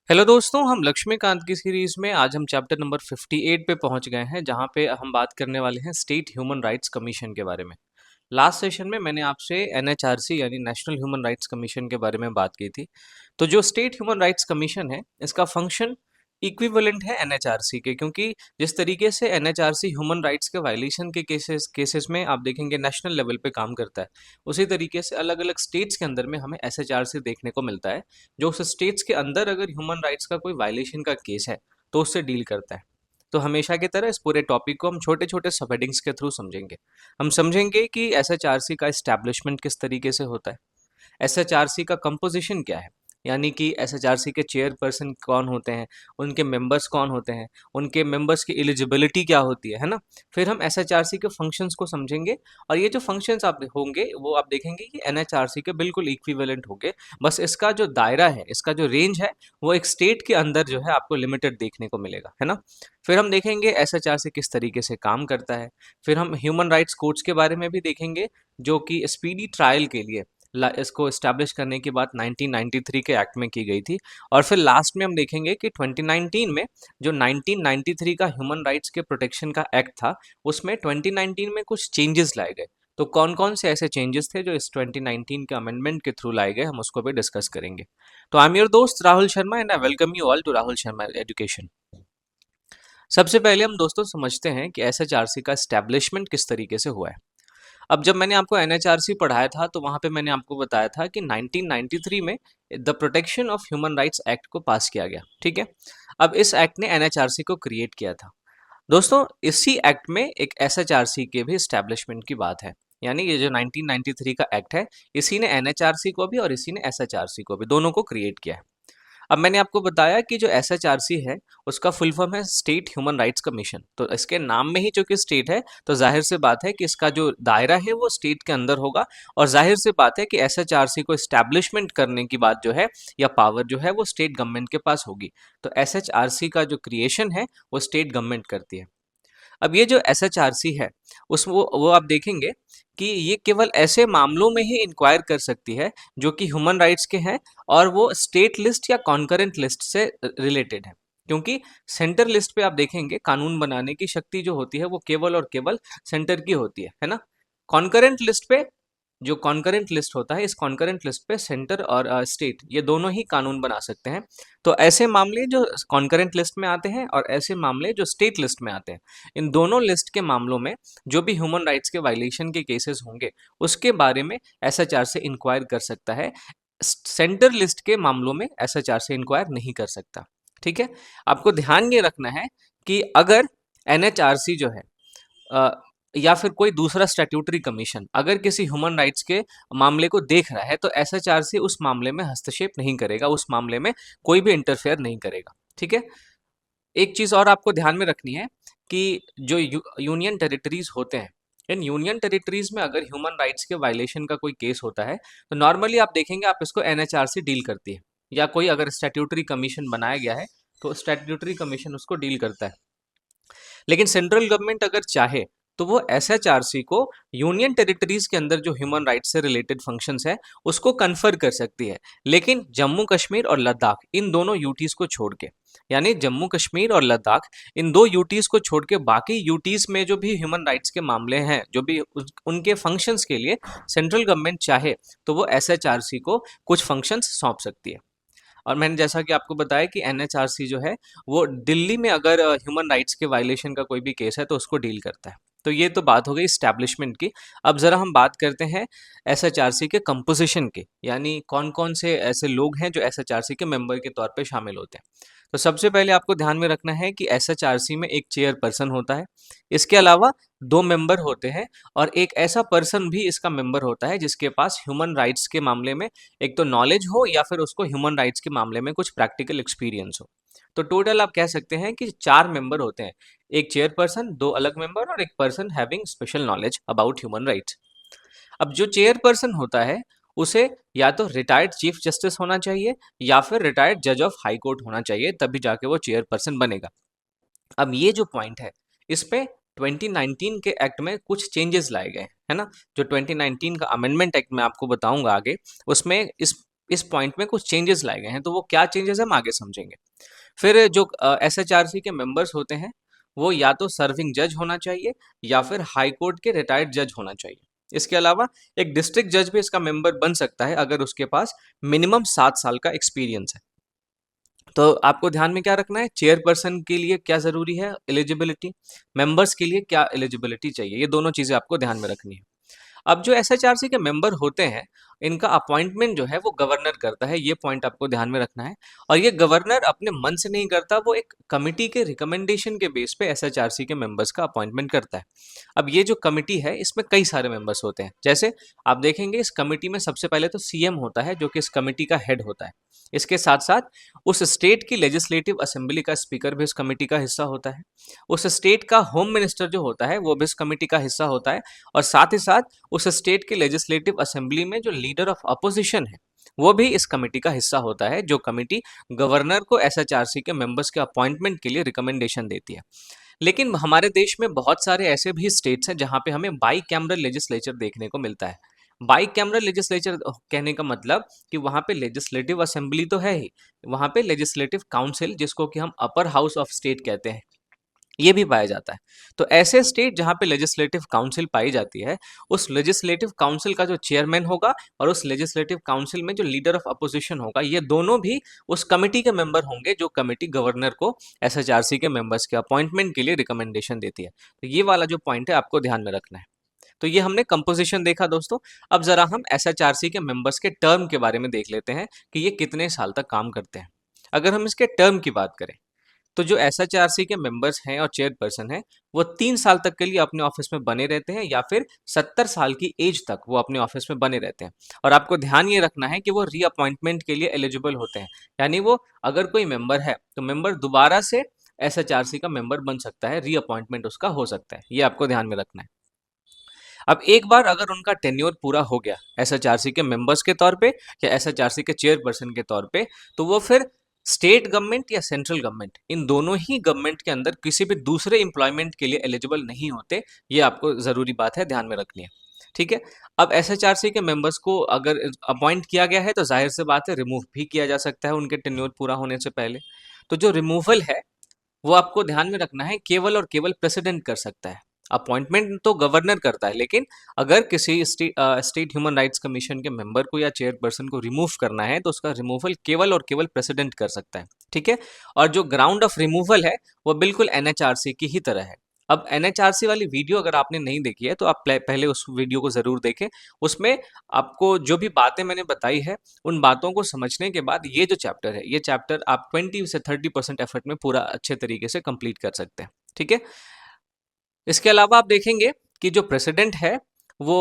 Hello दोस्तों, हम लक्ष्मीकांत की सीरीज में आज हम चैप्टर नंबर 58 पे पहुंच गए हैं, जहां पे हम बात करने वाले हैं स्टेट ह्यूमन राइट्स कमीशन के बारे में। लास्ट सेशन में मैंने आपसे एनएचआरसी यानी नेशनल ह्यूमन राइट्स कमीशन के बारे में बात की थी। तो जो स्टेट ह्यूमन राइट्स कमीशन है, इसका फंक्शन इक्विवेलेंट है एनएचआरसी के, क्योंकि जिस तरीके से एनएचआरसी ह्यूमन राइट्स के वायलेशन के केसेस में आप देखेंगे नेशनल लेवल पे काम करता है, उसी तरीके से अलग अलग स्टेट्स के अंदर में हमें एसएचआरसी देखने को मिलता है, जो उस स्टेट्स के अंदर अगर ह्यूमन राइट्स का कोई वायलेशन का केस है तो उससे डील करता है। तो हमेशा की तरह इस पूरे टॉपिक को हम छोटे छोटे सब हेडिंग्स के थ्रू समझेंगे। हम समझेंगे कि एसएचआरसी का इस्टेब्लिशमेंट किस तरीके से होता है, एसएचआरसी का कंपोजिशन क्या है, यानी कि एसएचआरसी के चेयरपर्सन कौन होते हैं, उनके मेंबर्स कौन होते हैं, उनके मेंबर्स की एलिजिबिलिटी क्या होती है ना। फिर हम एसएचआरसी के फंक्शंस को समझेंगे, और ये जो फंक्शंस आप होंगे वो आप देखेंगे कि एनएचआरसी के बिल्कुल इक्विवेलेंट होंगे। बस इसका जो दायरा है, इसका जो रेंज है, वो एक स्टेट के अंदर जो है आपको लिमिटेड देखने को मिलेगा, है ना। फिर हम देखेंगे एसएचआरसी किस तरीके से काम करता है। फिर हम ह्यूमन राइट्स कोर्ट्स के बारे में भी देखेंगे, जो कि स्पीडी ट्रायल के लिए इसको इस्टेब्लिश करने की बात 1993 के एक्ट में की गई थी। और फिर लास्ट में हम देखेंगे कि 2019 में जो 1993 का ह्यूमन राइट्स के प्रोटेक्शन का एक्ट था, उसमें 2019 में कुछ चेंजेस लाए गए। तो कौन कौन से ऐसे चेंजेस थे जो इस 2019 के अमेंडमेंट के थ्रू लाए गए, हम उसको भी डिस्कस करेंगे। तो आई एम योर दोस्त Rahul Sharma and I welcome you all to Rahul Sharma education. सबसे पहले हम दोस्तों समझते हैं कि एसएचआरसी का एस्टेब्लिशमेंट किस तरीके से हुआ है। अब जब मैंने आपको एनएचआरसी पढ़ाया था, तो वहां पे मैंने आपको बताया था कि 1993 में the protection of human rights act को पास किया गया, ठीक है। अब इस एक्ट ने एनएचआरसी को क्रिएट किया था। दोस्तों, इसी एक्ट में एक एसएचआरसी के भी स्टैब्लिशमेंट की बात है, यानी ये जो 1993 का एक्ट है, इसी ने एनएचआरसी को भी और इसी ने एसएचआरसी को भी, दोनों को क्रिएट किया है। अब मैंने आपको बताया कि जो एसएचआरसी है, उसका फुल फॉर्म है स्टेट ह्यूमन राइट्स कमीशन। तो इसके नाम में ही चूंकि स्टेट है, तो जाहिर सी बात है कि इसका जो दायरा है वो स्टेट के अंदर होगा, और जाहिर सी बात है कि एसएचआरसी को एस्टैब्लिशमेंट करने की बात जो है, या पावर जो है, वो स्टेट गवर्नमेंट के पास होगी। तो एसएचआरसी का जो क्रिएशन है, वो स्टेट गवर्नमेंट करती है। अब ये जो एसएचआरसी है, उस वो आप देखेंगे कि ये केवल ऐसे मामलों में ही इंक्वायर कर सकती है जो कि ह्यूमन राइट्स के हैं, और वो स्टेट लिस्ट या कॉन्करेंट लिस्ट से रिलेटेड है। क्योंकि सेंटर लिस्ट पे आप देखेंगे कानून बनाने की शक्ति जो होती है, वो केवल और केवल सेंटर की होती है ना। कॉन्करेंट लिस्ट पे, जो कॉन्करेंट लिस्ट होता है, इस कॉन्करेंट लिस्ट पे सेंटर और स्टेट ये दोनों ही कानून बना सकते हैं। तो ऐसे मामले जो कॉन्करेंट लिस्ट में आते हैं और ऐसे मामले जो स्टेट लिस्ट में आते हैं, इन दोनों लिस्ट के मामलों में जो भी ह्यूमन राइट्स के वायलेशन के केसेस होंगे, उसके बारे में एसएचआर से इंक्वायर कर सकता है। सेंटर लिस्ट के मामलों में एसएचआर से इंक्वायर नहीं कर सकता, ठीक है। आपको ध्यान ये रखना है कि अगर एनएचआरसी जो है, या फिर कोई दूसरा स्टैट्यूटरी कमीशन अगर किसी ह्यूमन राइट्स के मामले को देख रहा है, तो एसएचआरसी उस मामले में हस्तक्षेप नहीं करेगा, उस मामले में कोई भी इंटरफेयर नहीं करेगा, ठीक है। एक चीज और आपको ध्यान में रखनी है कि जो यूनियन टेरिटरीज होते हैं, इन यूनियन टेरिटरीज में अगर ह्यूमन राइट्स के वायलेशन का कोई केस होता है, तो नॉर्मली आप देखेंगे आप इसको एनएचआरसी डील करती है, या कोई अगर स्टैट्यूटरी कमीशन बनाया गया है तो स्टैट्यूटरी कमीशन उसको डील करता है। लेकिन सेंट्रल गवर्नमेंट अगर चाहे, तो वो एसएचआरसी को यूनियन टेरिटरीज के अंदर जो ह्यूमन राइट्स से रिलेटेड फंक्शंस है, उसको कन्फर कर सकती है। लेकिन जम्मू कश्मीर और लद्दाख, इन दोनों यूटीज को छोड़ के, यानी जम्मू कश्मीर और लद्दाख, इन दो यूटीज को छोड़ के बाकी यूटीज में जो भी ह्यूमन राइट्स के मामले हैं, जो भी उनके फंक्शंस के लिए सेंट्रल गवर्नमेंट चाहे, तो वो एसएचआरसी को कुछ फंक्शंस सौंप सकती है। और मैंने जैसा कि आपको बताया कि एनएचआरसी जो है, वो दिल्ली में अगर ह्यूमन राइट्स के वायलेशन का कोई भी केस है, तो उसको डील करता है। तो ये तो बात हो गई स्टैब्लिशमेंट की। अब जरा हम बात करते हैं एसएचआरसी के कंपोजिशन के, यानी कौन कौन से ऐसे लोग हैं जो एसएचआरसी के मेंबर के तौर पे शामिल होते हैं। तो सबसे पहले आपको ध्यान में रखना है कि एसएचआरसी में एक चेयरपर्सन होता है, इसके अलावा दो मेंबर होते हैं, और एक ऐसा पर्सन भी इसका मेंबर होता है जिसके पास ह्यूमन राइट्स के मामले में एक तो नॉलेज हो, या फिर उसको ह्यूमन राइट्स के मामले में कुछ प्रैक्टिकल एक्सपीरियंस हो। तो टोटल आप कह सकते हैं कि चार मेंबर होते हैं, एक चेयरपर्सन, दो अलग मेंबर, और एक person having special knowledge about human rights. अब जो चेयरपर्सन होता है, उसे या तो रिटायर्ड चीफ जस्टिस होना चाहिए, या फिर रिटायर्ड जज ऑफ हाई कोर्ट होना चाहिए, तभी जाके वो चेयरपर्सन बनेगा। अब ये जो पॉइंट है, इस पे 2019 के एक्ट में कुछ चेंजेस लाए गए, है ना। जो 2019 का अमेंडमेंट एक्ट में आपको बताऊंगा आगे, उसमें इस इस पॉइंट में कुछ चेंजेस लाए गए हैं, तो वो क्या चेंजेस हम आगे समझेंगे। फिर जो एसएचआरसी के मेंबर्स होते हैं वो या तो सर्विंग जज होना चाहिए या फिर हाई कोर्ट के रिटायर्ड जज होना चाहिए। इसके अलावा एक डिस्ट्रिक्ट जज भी इसका मेंबर बन सकता है अगर उसके पास मिनिमम 7 साल का एक्सपीरियंस है। तो आपको ध्यान में क्या रखना है, चेयरपर्सन के लिए क्या जरूरी है एलिजिबिलिटी, मेंबर्स के लिए क्या एलिजिबिलिटी चाहिए, ये दोनों चीजें आपको ध्यान में रखनी है। अब जो एसएचआरसी के मेंबर होते हैं इनका अपॉइंटमेंट जो है वो गवर्नर करता है, ये पॉइंट आपको ध्यान में रखना है। और ये गवर्नर अपने मन से नहीं करता, वो एक कमिटी के रिकमेंडेशन के बेस पे एसएचआरसी के मेंबर्स का अपॉइंटमेंट करता है। अब ये जो कमिटी है इसमें कई सारे मेंबर्स होते हैं, जैसे आप देखेंगे इस कमिटी में सबसे पहले तो सीएम होता है जो कि इस कमिटी का हेड होता है। इसके साथ साथ उस स्टेट की लेजिस्लेटिव असेंबली का स्पीकर भी इस कमिटी का हिस्सा होता है। उस स्टेट का होम मिनिस्टर जो होता है वो भी इस कमिटी का हिस्सा होता है। और साथ ही साथ उस स्टेट के लेजिस्लेटिव असेंबली में जो लीडर ऑफ अपोजिशन है वो भी इस कमेटी का हिस्सा होता है, जो कमेटी गवर्नर को एसएचआरसी के मेंबर्स के अपॉइंटमेंट के लिए रिकमेंडेशन देती है। लेकिन हमारे देश में बहुत सारे ऐसे भी स्टेट्स हैं जहां पे हमें बाई कैमरल लेजिस्लेचर देखने को मिलता है। बाई कैमरल लेजिस्लेचर कहने का मतलब कि वहां पे लेजिस्लेटिव असेंबली तो है ही, वहां पे लेजिस्लेटिव काउंसिल जिसको कि हम अपर हाउस ऑफ स्टेट कहते हैं ये भी पाया जाता है। तो ऐसे स्टेट जहां पे लेजिस्लेटिव काउंसिल पाई जाती है, उस लेजिस्लेटिव काउंसिल का जो चेयरमैन होगा और उस लेजिस्लेटिव काउंसिल में जो लीडर ऑफ अपोजिशन होगा, ये दोनों भी उस कमेटी के मेंबर होंगे जो कमेटी गवर्नर को एसएचआरसी के मेंबर्स के अपॉइंटमेंट के लिए रिकमेंडेशन देती है। तो ये वाला जो पॉइंट है आपको ध्यान में रखना है। तो ये हमने कंपोजिशन देखा दोस्तों। अब जरा हम एसएचआरसी के मेंबर्स के टर्म के बारे में देख लेते हैं कि ये कितने साल तक काम करते हैं। अगर हम इसके टर्म की बात करें तो जो एसएचआरसी के मेंबर्स हैं और चेयरपर्सन हैं वो 3 साल तक के लिए अपने ऑफिस में बने रहते हैं या फिर 70 साल की एज तक वो अपने ऑफिस में बने रहते हैं। और आपको ध्यान ये रखना है कि वो रीअपॉइंटमेंट के लिए एलिजिबल होते हैं, यानी वो अगर कोई मेंबर है तो मेंबर दोबारा से एसएचआरसी का मेंबर बन सकता है, रीअपॉइंटमेंट उसका हो सकता है, ये आपको ध्यान में रखना है। अब एक बार अगर उनका टेन्योर पूरा हो गया एसएचआरसी के मेंबर्स के तौर पे या एसएचआरसी के चेयरपर्सन के तौर पे, तो वो फिर स्टेट गवर्नमेंट या सेंट्रल गवर्नमेंट इन दोनों ही गवर्नमेंट के अंदर किसी भी दूसरे एम्प्लॉयमेंट के लिए एलिजिबल नहीं होते। ये आपको जरूरी बात है, ध्यान में रखनी है। ठीक है। अब एसएचआरसी के मेंबर्स को अगर अपॉइंट किया गया है तो जाहिर सी बात है रिमूव भी किया जा सकता है उनके टेन्योर पूरा होने से पहले। तो जो रिमूवल है वो आपको ध्यान में रखना है केवल और केवल प्रेसिडेंट कर सकता है। अपॉइंटमेंट तो गवर्नर करता है, लेकिन अगर किसी स्टेट ह्यूमन राइट्स कमीशन के मेंबर को या चेयरपर्सन को रिमूव करना है तो उसका रिमूवल केवल और केवल प्रेसिडेंट कर सकता है। ठीक है। और जो ग्राउंड ऑफ रिमूवल है वो बिल्कुल एनएचआरसी की ही तरह है। अब एनएचआरसी वाली वीडियो अगर आपने नहीं देखी है तो आप पहले उस वीडियो को जरूर देखें। उसमें आपको जो भी बातें मैंने बताई है उन बातों को समझने के बाद ये जो चैप्टर है ये चैप्टर आप 20 से 30% एफर्ट में पूरा अच्छे तरीके से कंप्लीट कर सकते हैं। ठीक है। इसके अलावा आप देखेंगे कि जो प्रेसिडेंट है वो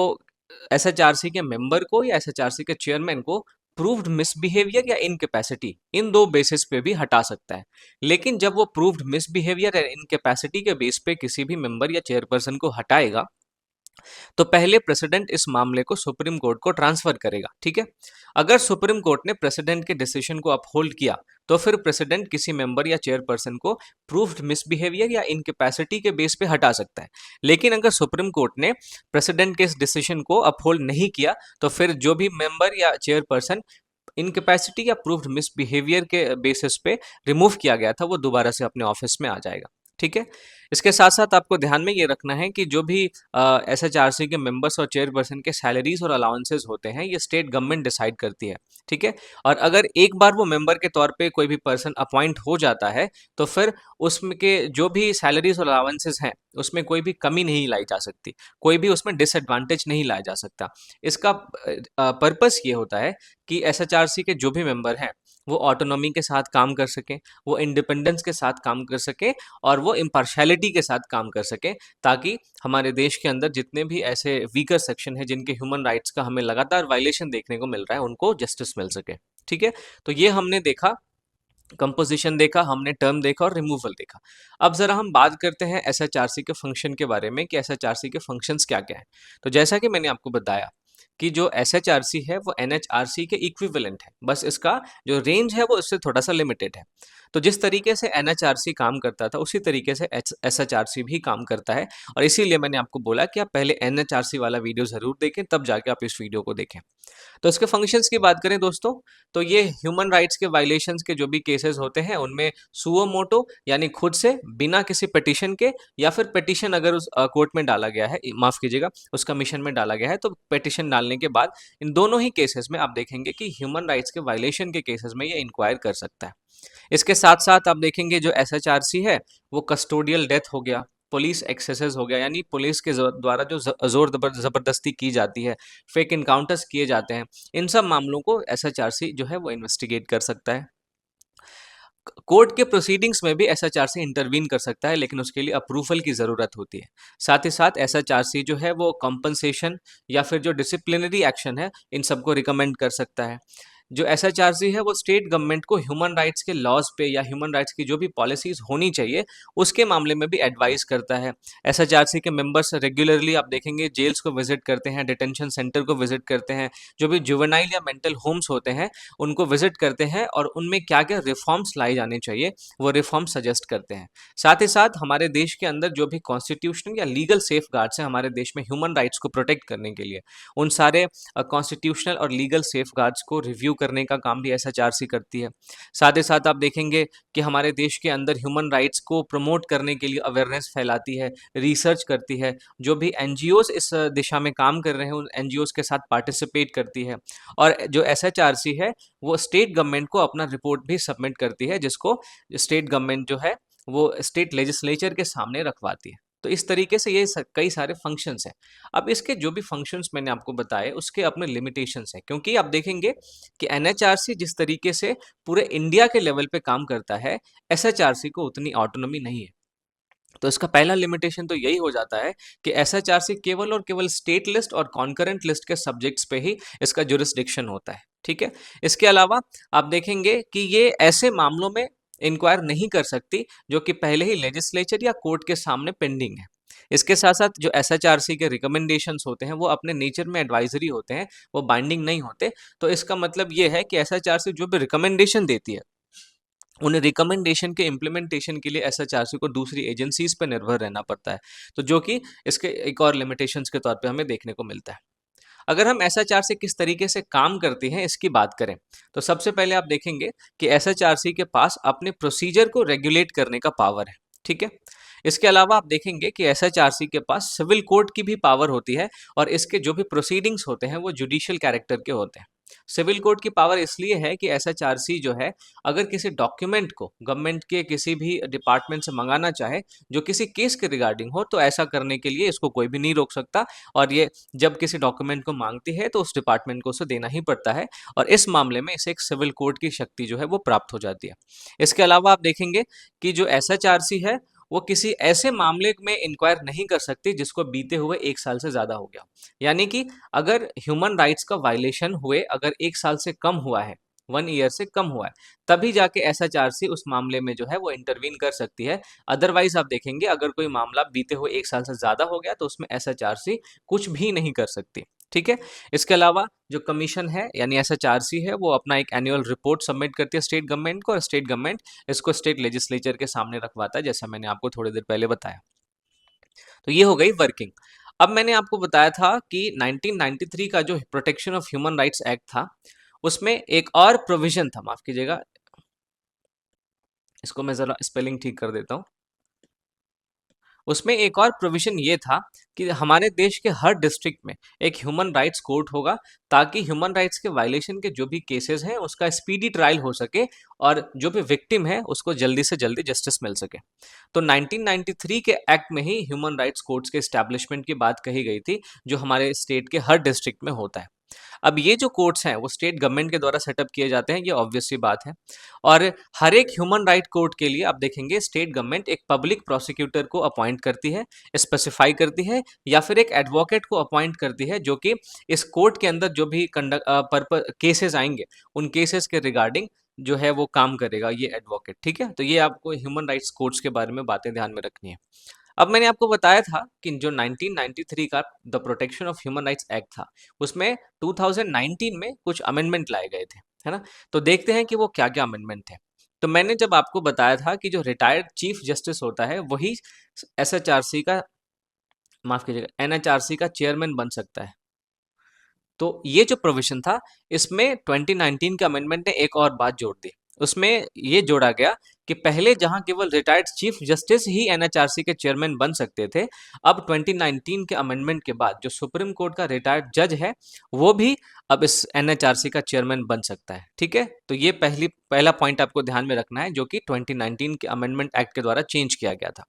एसएचआरसी के मेंबर को या एसएचआरसी के चेयरमैन को प्रूव्ड मिसबिहेवियर या इनकैपेसिटी इन दो बेसिस पे भी हटा सकता है। लेकिन जब वो प्रूव्ड मिसबिहेवियर या इनकैपेसिटी के बेस पे किसी भी मेंबर या चेयरपर्सन को हटाएगा तो पहले प्रेसिडेंट इस मामले को सुप्रीम कोर्ट को ट्रांसफर करेगा। ठीक है। अगर सुप्रीम कोर्ट ने प्रेसिडेंट के डिसीजन को अपहोल्ड किया तो फिर प्रेसिडेंट किसी मेंबर या चेयरपर्सन को प्रूव्ड मिसबिहेवियर या इनकैपेसिटी के बेस पे हटा सकता है। लेकिन अगर सुप्रीम कोर्ट ने प्रेसिडेंट के इस डिसीजन को अपहोल्ड नहीं किया तो फिर जो भी मेंबर या चेयरपर्सन इनकैपेसिटी या प्रूव्ड मिसबिहेवियर के बेसिस पे रिमूव किया गया था वो दोबारा से अपने ऑफिस में आ जाएगा। ठीक है। इसके साथ साथ आपको ध्यान में ये रखना है कि जो भी एसएचआरसी के मेंबर्स और चेयरपर्सन के सैलरीज और अलाउंसेस होते हैं ये स्टेट गवर्नमेंट डिसाइड करती है। ठीक है। और अगर एक बार वो मेंबर के तौर पे कोई भी पर्सन अपॉइंट हो जाता है तो फिर उसमें के जो भी सैलरीज और अलाउंसेस हैं उसमें कोई भी कमी नहीं लाई जा सकती, कोई भी उसमें डिसएडवांटेज नहीं लाया जा सकता। इसका पर्पस ये होता है कि एसएचआरसी के जो भी मेंबर हैं वो ऑटोनॉमी के साथ काम कर सकें, वो इंडिपेंडेंस के साथ काम कर सकें और वो इम्पार्शियलिटी के साथ काम कर सकें, ताकि हमारे देश के अंदर जितने भी ऐसे वीकर सेक्शन हैं जिनके ह्यूमन राइट्स का हमें लगातार वायलेशन देखने को मिल रहा है उनको जस्टिस मिल सके। ठीक है। तो ये हमने देखा, कंपोजिशन देखा, हमने टर्म देखा और रिमूवल देखा। अब जरा हम बात करते हैं एसएचआरसी के फंक्शन के बारे में कि एसएचआरसी के फंक्शंस क्या क्या हैं। तो जैसा कि मैंने आपको बताया कि जो एसएचआरसी है वो एनएचआरसी के इक्विवेलेंट है, बस इसका जो रेंज है वो इससे थोड़ा सा लिमिटेड है। तो जिस तरीके से एनएचआरसी काम करता था उसी तरीके से एसएचआरसी भी काम करता है। और इसीलिए मैंने आपको बोला कि आप पहले एनएचआरसी वाला वीडियो जरूर देखें तब जाके आप इस वीडियो को देखें। तो इसके फंक्शंस की बात करें दोस्तों, तो ये ह्यूमन राइट्स के वायलेशंस के जो भी केसेस होते हैं उनमें सुओ मोटो यानी खुद से बिना किसी पिटिशन के, या फिर पिटिशन अगर उस कोर्ट में डाला गया है, माफ कीजिएगा उस कमीशन में डाला गया है, तो पिटिशन डालने के बाद इन दोनों ही केसेस में आप देखेंगे कि ह्यूमन राइट्स के वायलेशन के केसेस में ये इंक्वायर कर सकता है। इसके साथ साथ आप देखेंगे जो एसएचआरसी है वो कस्टोडियल डेथ हो गया, पुलिस एक्सेसेस हो गया, यानी पुलिस के द्वारा जो जोर जबरदस्ती की जाती है, फेक इनकाउंटर्स किए जाते हैं, इन सब मामलों को एसएचआरसी जो है वो इन्वेस्टिगेट कर सकता है। कोर्ट के प्रोसीडिंग्स में भी एसएचआरसी इंटरवीन कर सकता है, लेकिन उसके लिए अप्रूवल की ज़रूरत होती है। साथ ही साथ एसएचआरसी जो है वो कॉम्पनसेशन या फिर जो डिसिप्लिनरी एक्शन है इन सबको रिकमेंड कर सकता है। जो एसएचआरसी है वो स्टेट गवर्नमेंट को ह्यूमन राइट्स के लॉज पे या ह्यूमन राइट्स की जो भी पॉलिसीज होनी चाहिए उसके मामले में भी एडवाइस करता है। एसएचआरसी के मेंबर्स रेगुलरली आप देखेंगे जेल्स को विजिट करते हैं, डिटेंशन सेंटर को विजिट करते हैं, जो भी जुवेनाइल या मेंटल होम्स होते हैं उनको विजिट करते हैं और उनमें क्या क्या रिफॉर्म्स लाए जाने चाहिए वो रिफॉर्म सजेस्ट करते हैं। साथ ही साथ हमारे देश के अंदर जो भी कॉन्स्टिट्यूशनल या लीगल सेफ गार्ड्स हैं हमारे देश में ह्यूमन राइट्स को प्रोटेक्ट करने के लिए, उन सारे कॉन्स्टिट्यूशनल और लीगल सेफ गार्ड्स को रिव्यू करने का काम भी एसएचआरसी करती है। साथ ही साथ आप देखेंगे कि हमारे देश के अंदर ह्यूमन राइट्स को प्रमोट करने के लिए अवेयरनेस फैलाती है, रिसर्च करती है, जो भी एनजीओज इस दिशा में काम कर रहे हैं उन एनजीओज के साथ पार्टिसिपेट करती है। और जो एसएचआरसी है वो स्टेट गवर्नमेंट को अपना रिपोर्ट भी सबमिट करती है, जिसको स्टेट गवर्नमेंट जो है वो स्टेट लेजिस्लेचर के सामने रखवाती है। तो इस तरीके से ये कई सारे फंक्शंस हैं। अब इसके जो भी फंक्शंस मैंने आपको बताए उसके अपने लिमिटेशंस हैं, क्योंकि आप देखेंगे कि एनएचआरसी जिस तरीके से पूरे इंडिया के लेवल पे काम करता है, एसएचआरसी को उतनी ऑटोनॉमी नहीं है। तो इसका पहला लिमिटेशन तो यही हो जाता है कि एसएचआरसी केवल और केवल स्टेट लिस्ट और कॉन्करेंट लिस्ट के सब्जेक्ट्स पे ही इसका जुरिस्डिक्शन होता है। ठीक है। इसके अलावा आप देखेंगे कि ये ऐसे मामलों में इंक्वायर नहीं कर सकती जो कि पहले ही लेजिस्लेचर या कोर्ट के सामने पेंडिंग है। इसके साथ साथ जो एसएचआरसी के रिकमेंडेशंस होते हैं वो अपने नेचर में एडवाइजरी होते हैं, वो बाइंडिंग नहीं होते। तो इसका मतलब ये है कि एसएचआरसी जो भी रिकमेंडेशन देती है उन रिकमेंडेशन के इम्प्लीमेंटेशन के लिए एसएचआरसी को दूसरी एजेंसीज पर निर्भर रहना पड़ता है, तो जो कि इसके एक और लिमिटेशंस के तौर पे हमें देखने को मिलता है। अगर हम एसएचआरसी किस तरीके से काम करती है इसकी बात करें, तो सबसे पहले आप देखेंगे कि एसएचआरसी के पास अपने प्रोसीजर को रेगुलेट करने का पावर है। ठीक है। इसके अलावा आप देखेंगे कि एसएचआरसी के पास सिविल कोर्ट की भी पावर होती है, और इसके जो भी प्रोसीडिंग्स होते हैं वो जुडिशियल कैरेक्टर के होते हैं। सिविल कोर्ट की पावर इसलिए है कि एसएचआरसी जो है अगर किसी डॉक्यूमेंट को गवर्नमेंट के किसी भी डिपार्टमेंट से मंगाना चाहे जो किसी केस के रिगार्डिंग हो, तो ऐसा करने के लिए इसको कोई भी नहीं रोक सकता, और ये जब किसी डॉक्यूमेंट को मांगती है तो उस डिपार्टमेंट को उसे देना ही पड़ता है, और इस मामले में इसे एक सिविल कोर्ट की शक्ति जो है वो प्राप्त हो जाती है। इसके अलावा आप देखेंगे कि जो एसएचआरसी है वो किसी ऐसे मामले में इंक्वायर नहीं कर सकती जिसको बीते हुए 1 साल से ज्यादा हो गया। यानी कि अगर ह्यूमन राइट्स का वायलेशन हुए अगर 1 साल से कम हुआ है, 1 ईयर से कम हुआ है, तभी जाके एसएचआरसी उस मामले में जो है वो इंटरवीन कर सकती है। अदरवाइज आप देखेंगे अगर कोई मामला बीते हुए 1 साल से ज्यादा हो गया तो उसमें एसएचआरसी कुछ भी नहीं कर सकती। ठीक है। इसके अलावा जो कमीशन है यानी एसएचआरसी है वो अपना एक एनुअल रिपोर्ट सबमिट करती है स्टेट गवर्नमेंट को, और स्टेट गवर्नमेंट इसको स्टेट लेजिस्लेचर के सामने रखवाता है, जैसा मैंने आपको थोड़ी देर पहले बताया। तो ये हो गई वर्किंग। अब मैंने आपको बताया था कि 1993 का जो protection of human rights act था उसमें एक और प्रोविजन था, माफ कीजिएगा इसको मैं जरा स्पेलिंग ठीक कर देता हूँ। उसमें एक और प्रोविजन ये था कि हमारे देश के हर डिस्ट्रिक्ट में एक ह्यूमन राइट्स कोर्ट होगा, ताकि ह्यूमन राइट्स के वायलेशन के जो भी केसेस हैं उसका स्पीडी ट्रायल हो सके और जो भी विक्टिम है उसको जल्दी से जल्दी जस्टिस मिल सके। तो 1993 के एक्ट में ही ह्यूमन राइट्स कोर्ट्स के एस्टैब्लिशमेंट की बात कही गई थी, जो हमारे स्टेट के हर डिस्ट्रिक्ट में होता है। अब ये जो कोर्ट्स हैं वो स्टेट गवर्नमेंट के द्वारा सेटअप किए जाते हैं, ये ऑब्वियस सी बात है। और हर एक ह्यूमन राइट कोर्ट के लिए आप देखेंगे स्टेट गवर्नमेंट एक पब्लिक प्रोसिक्यूटर को अपॉइंट करती है, स्पेसिफाई करती है, या फिर एक एडवोकेट को अपॉइंट करती है जो कि इस कोर्ट के अंदर जो भी केसेस आएंगे उन केसेस के रिगार्डिंग जो है वो काम करेगा ये एडवोकेट। ठीक है। तो ये आपको ह्यूमन राइट्स कोर्ट्स के बारे में बातें ध्यान में रखनी है। अब मैंने आपको बताया था कि जो 1993 का the protection of human rights act था उसमें 2019 में कुछ अमेंडमेंट लाए गए थे, है ना। तो देखते हैं कि वो क्या क्या अमेंडमेंट थे। तो मैंने जब आपको बताया था कि जो रिटायर्ड चीफ जस्टिस होता है वही एसएचआरसी का, माफ कीजिएगा, एनएचआरसी का चेयरमैन बन सकता है। तो ये जो प्रोविजन था, इसमें 2019 के अमेंडमेंट ने एक और बात जोड़ दी। उसमें ये जोड़ा गया कि पहले जहां केवल रिटायर्ड चीफ जस्टिस ही एनएचआरसी के चेयरमैन बन सकते थे, अब 2019 के अमेंडमेंट के बाद जो सुप्रीम कोर्ट का रिटायर्ड जज है, वो भी अब इस एनएचआरसी का चेयरमैन बन सकता है। ठीक है, तो ये पहला पॉइंट आपको ध्यान में रखना है, जो कि 2019 के अमेंडमेंट एक्ट के द्वारा चेंज किया गया था।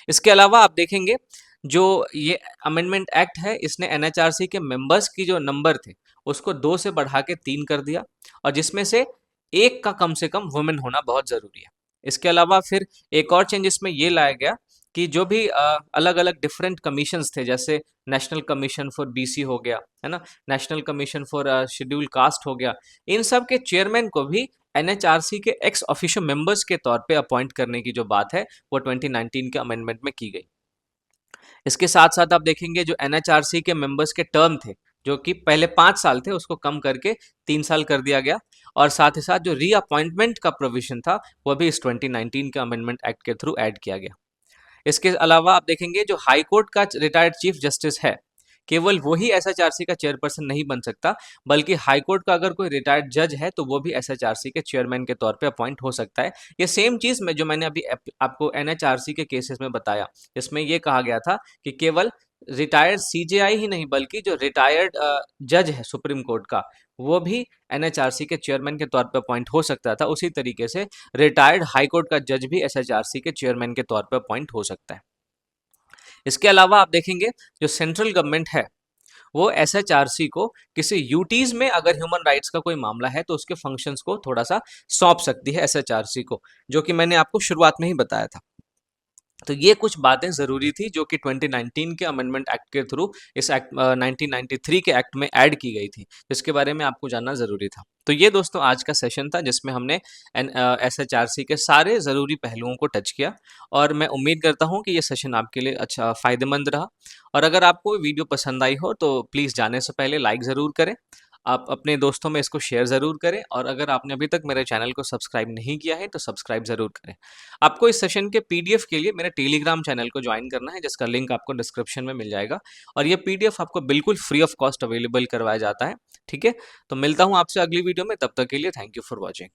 इसके अलावा आप देखेंगे, जो ये अमेंडमेंट एक्ट है, इसने एनएचआरसी के मेंबर्स की जो नंबर थे, उसको 2 से बढ़ा के 3 कर दिया, और जिसमें से एक का कम से कम वुमेन होना बहुत जरूरी है। इसके अलावा फिर एक और चेंज इसमें ये लाया गया कि जो भी अलग अलग डिफरेंट कमीशंस थे, जैसे नेशनल कमीशन फॉर बीसी हो गया, है ना, national commission for schedule caste हो गया, इन सब के चेयरमैन को भी एनएचआरसी के एक्स ऑफिशियो मेंबर्स के तौर पे अपॉइंट करने की जो बात है, वो 2019 के अमेंडमेंट में की गई। इसके साथ साथ आप देखेंगे, जो एनएचआरसी के मेंबर्स के टर्म थे, जो कि पहले 5 साल थे, उसको कम करके 3 साल कर दिया गया, और साथ ही साथ जो रीअपॉइंटमेंट का प्रोविजन था, वह भी इस 2019 के अमेंडमेंट एक्ट के थ्रू ऐड किया गया। इसके अलावा आप देखेंगे, जो हाई कोर्ट का रिटायर्ड चीफ जस्टिस है, केवल वही एसएचआरसी का चेयरपर्सन नहीं बन सकता, बल्कि हाई कोर्ट का अगर कोई रिटायर्ड जज है, तो वो भी एसएचआरसी के चेयरमैन के तौर पे अपॉइंट हो सकता है। ये सेम चीज में जो मैंने अभी आपको एनएचआरसी के केसेस में बताया, इसमें ये कहा गया था कि केवल रिटायर्ड सीजेआई ही नहीं, बल्कि जो रिटायर्ड जज है सुप्रीम कोर्ट का, वो भी एनएचआरसी के चेयरमैन के तौर पे अपॉइंट हो सकता था। उसी तरीके से रिटायर्ड हाई कोर्ट का जज भी एसएचआरसी के चेयरमैन के तौर पे अपॉइंट हो सकता है। इसके अलावा आप देखेंगे, जो सेंट्रल गवर्नमेंट है, वो एसएचआरसी को किसी यूटीज में अगर ह्यूमन राइट्स का कोई मामला है, तो उसके फंक्शंस को थोड़ा सा सौंप सकती है एसएचआरसी को, जो कि मैंने आपको शुरुआत में ही बताया था। तो ये कुछ बातें जरूरी थी, जो कि 2019 के अमेंडमेंट एक्ट के थ्रू इस एक्ट 1993 के एक्ट में ऐड की गई थी, जिसके बारे में आपको जानना जरूरी था। तो ये दोस्तों आज का सेशन था, जिसमें हमने एसएचआरसी के सारे जरूरी पहलुओं को टच किया, और मैं उम्मीद करता हूँ कि ये सेशन आपके लिए अच्छा फायदेमंद रहा। और अगर आपको वीडियो पसंद आई हो, तो प्लीज़ जाने से पहले लाइक ज़रूर करें, आप अपने दोस्तों में इसको शेयर ज़रूर करें, और अगर आपने अभी तक मेरे चैनल को सब्सक्राइब नहीं किया है, तो सब्सक्राइब ज़रूर करें। आपको इस सेशन के पीडीएफ के लिए मेरे टेलीग्राम चैनल को ज्वाइन करना है, जिसका लिंक आपको डिस्क्रिप्शन में मिल जाएगा, और ये पीडीएफ आपको बिल्कुल फ्री ऑफ कॉस्ट अवेलेबल करवाया जाता है। ठीक है, तो मिलता हूँ आपसे अगली वीडियो में, तब तक के लिए थैंक यू फॉर वॉचिंग।